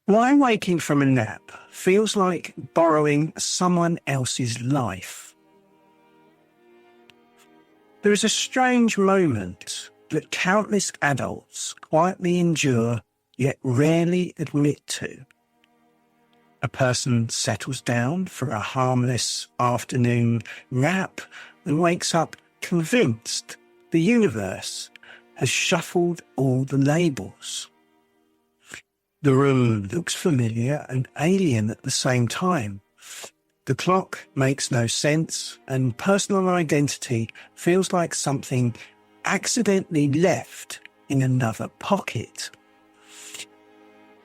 Why waking from a nap feels like borrowing someone else's life. There is a strange moment that countless adults quietly endure yet rarely admit to. A person settles down for a harmless afternoon nap and wakes up convinced the universe has shuffled all the labels. The room looks familiar and alien at the same time. The clock makes no sense, and personal identity feels like something accidentally left in another pocket.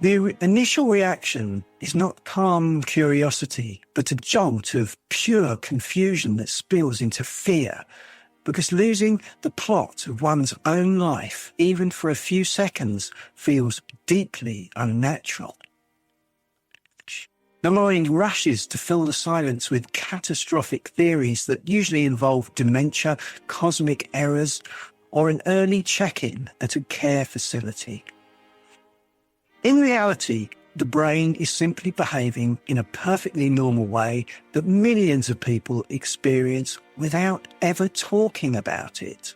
The initial reaction is not calm curiosity, but a jolt of pure confusion that spills into fear, because losing the plot of one's own life, even for a few seconds, feels deeply unnatural. The mind rushes to fill the silence with catastrophic theories that usually involve dementia, cosmic errors, or an early check-in at a care facility. In reality, the brain is simply behaving in a perfectly normal way that millions of people experience without ever talking about it.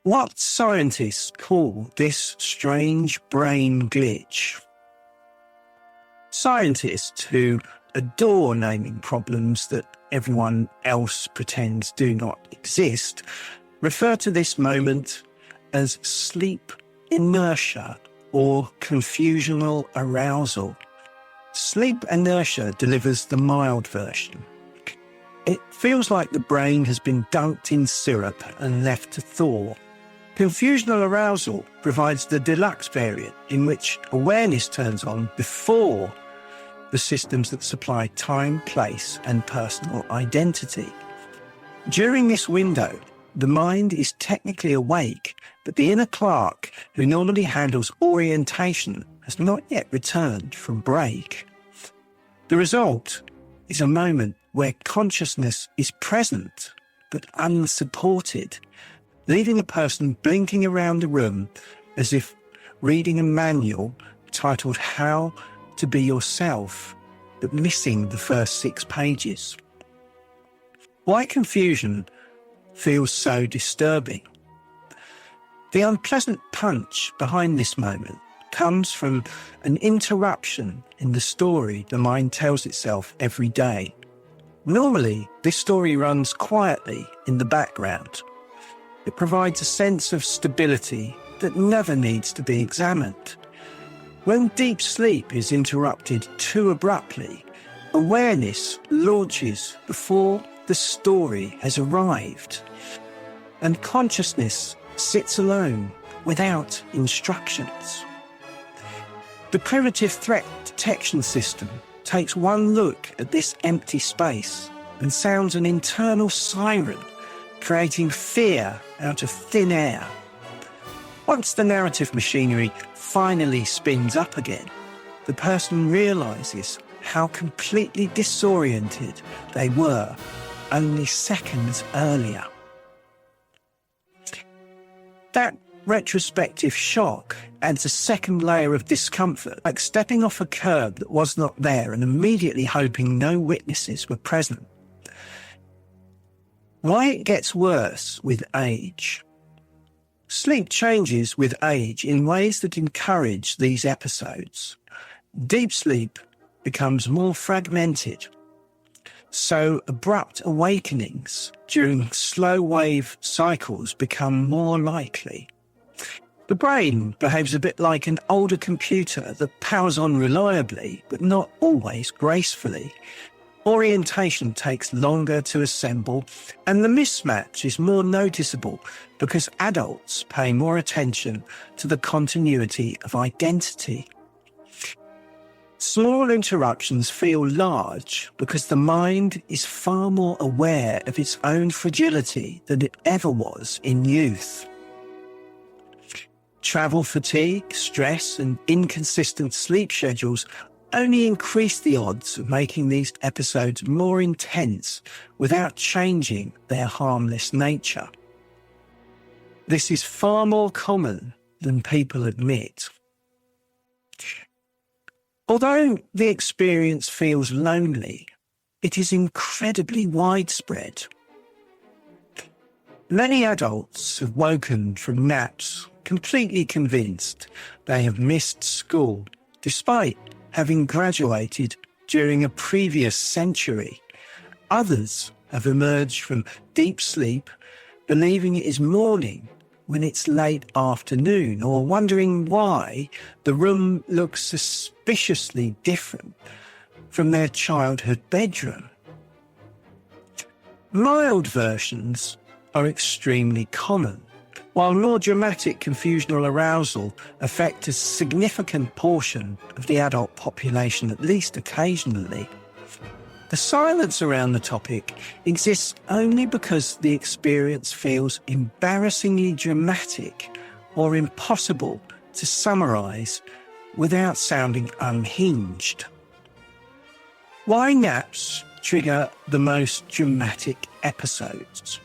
What scientists call this strange brain glitch. Scientists who adore naming problems that everyone else pretends do not exist refer to this moment as sleep inertia or confusional arousal. Sleep inertia delivers the mild version. It feels like the brain has been dunked in syrup and left to thaw. Confusional arousal provides the deluxe variant in which awareness turns on before the systems that supply time, place, and personal identity. During this window, the mind is technically awake, but the inner Clark, who normally handles orientation, has not yet returned from break. The result is a moment where consciousness is present, but unsupported, leaving a person blinking around the room as if reading a manual titled How to Be Yourself, but missing the first 6 pages. Why confusion feels so disturbing? The unpleasant punch behind this moment comes from an interruption in the story the mind tells itself every day. Normally, this story runs quietly in the background. It provides a sense of stability that never needs to be examined. When deep sleep is interrupted too abruptly, awareness launches before the story has arrived, and consciousness sits alone without instructions. The primitive threat detection system takes one look at this empty space and sounds an internal siren, creating fear out of thin air. Once the narrative machinery finally spins up again, the person realizes how completely disoriented they were only seconds earlier. That retrospective shock adds a second layer of discomfort, like stepping off a curb that was not there and immediately hoping no witnesses were present. Why it gets worse with age. Sleep changes with age in ways that encourage these episodes. Deep sleep becomes more fragmented, so abrupt awakenings during slow wave cycles become more likely. The brain behaves a bit like an older computer that powers on reliably, but not always gracefully. Orientation takes longer to assemble, and the mismatch is more noticeable because adults pay more attention to the continuity of identity. Small interruptions feel large because the mind is far more aware of its own fragility than it ever was in youth. Travel fatigue, stress, and inconsistent sleep schedules only increase the odds of making these episodes more intense without changing their harmless nature. This is far more common than people admit. Although the experience feels lonely, it is incredibly widespread. Many adults have woken from naps completely convinced they have missed school, despite having graduated during a previous century. Others have emerged from deep sleep, believing it is morning when it's late afternoon, or wondering why the room looks suspiciously different from their childhood bedroom. Mild versions are extremely common, while more dramatic confusional arousal affect a significant portion of the adult population, at least occasionally. The silence around the topic exists only because the experience feels embarrassingly dramatic or impossible to summarise without sounding unhinged. Why naps trigger the most dramatic episodes?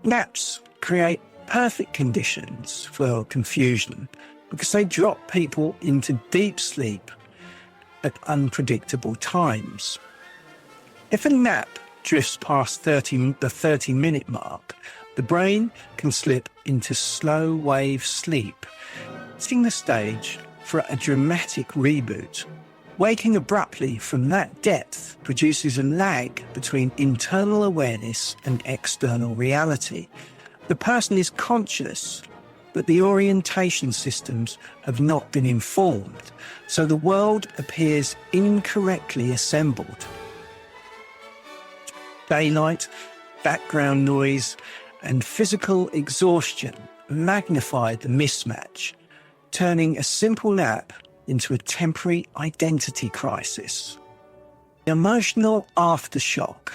Naps create perfect conditions for confusion because they drop people into deep sleep at unpredictable times. If a nap drifts past the 30-minute mark, the brain can slip into slow wave sleep, setting the stage for a dramatic reboot. Waking abruptly from that depth produces a lag between internal awareness and external reality. The person is conscious, but the orientation systems have not been informed, so the world appears incorrectly assembled. Daylight, background noise, and physical exhaustion magnify the mismatch, turning a simple nap into a temporary identity crisis. Emotional aftershock.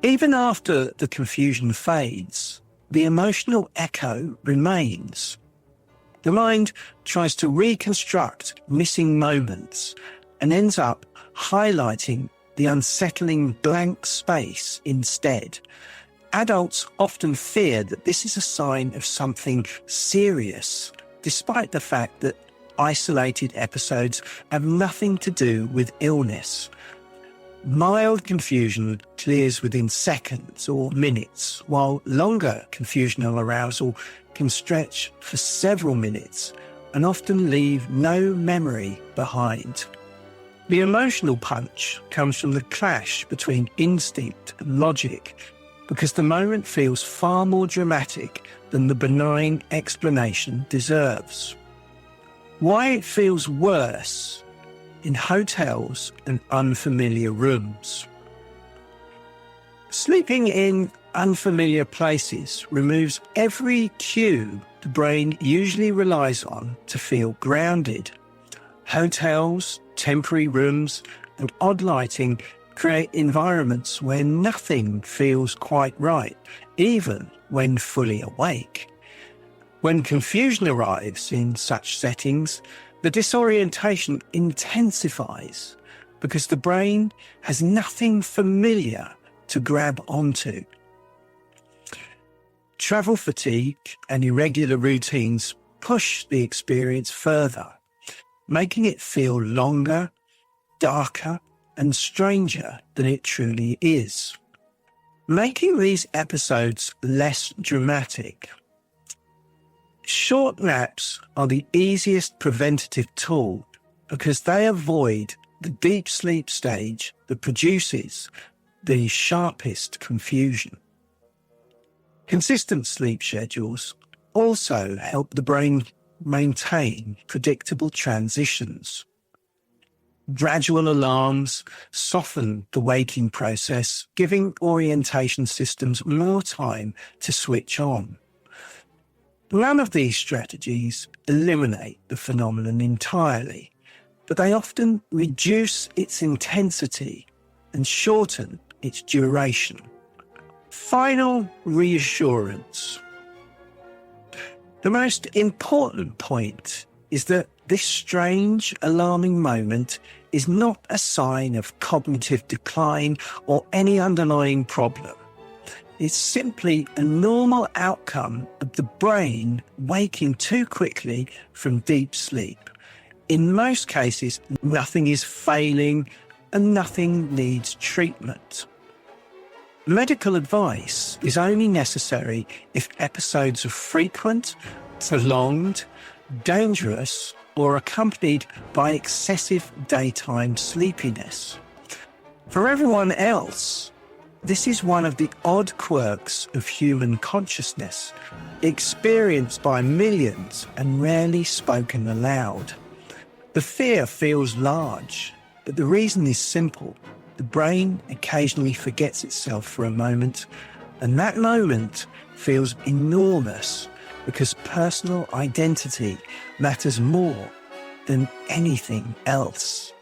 Even after the confusion fades, the emotional echo remains. The mind tries to reconstruct missing moments and ends up highlighting the unsettling blank space instead. Adults often fear that this is a sign of something serious, despite the fact that isolated episodes have nothing to do with illness. Mild confusion clears within seconds or minutes, while longer confusional arousal can stretch for several minutes and often leave no memory behind. The emotional punch comes from the clash between instinct and logic, because the moment feels far more dramatic than the benign explanation deserves. Why it feels worse in hotels and unfamiliar rooms. Sleeping in unfamiliar places removes every cue the brain usually relies on to feel grounded. Hotels, temporary rooms, and odd lighting create environments where nothing feels quite right, even when fully awake. When confusion arrives in such settings, the disorientation intensifies because the brain has nothing familiar to grab onto. Travel fatigue and irregular routines push the experience further, making it feel longer, darker, and stranger than it truly is, making these episodes less dramatic. Short naps are the easiest preventative tool because they avoid the deep sleep stage that produces the sharpest confusion. Consistent sleep schedules also help the brain maintain predictable transitions. Gradual alarms soften the waking process, giving orientation systems more time to switch on. None of these strategies eliminate the phenomenon entirely, but they often reduce its intensity and shorten its duration. Final reassurance. The most important point is that this strange, alarming moment is not a sign of cognitive decline or any underlying problem. is simply a normal outcome of the brain waking too quickly from deep sleep. In most cases, nothing is failing and nothing needs treatment. Medical advice is only necessary if episodes are frequent, prolonged, dangerous, or accompanied by excessive daytime sleepiness. For everyone else, this is one of the odd quirks of human consciousness, experienced by millions and rarely spoken aloud. The fear feels large, but the reason is simple. The brain occasionally forgets itself for a moment, and that moment feels enormous because personal identity matters more than anything else.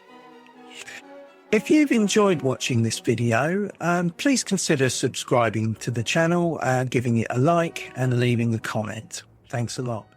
If you've enjoyed watching this video, please consider subscribing to the channel, giving it a like and leaving a comment. Thanks a lot.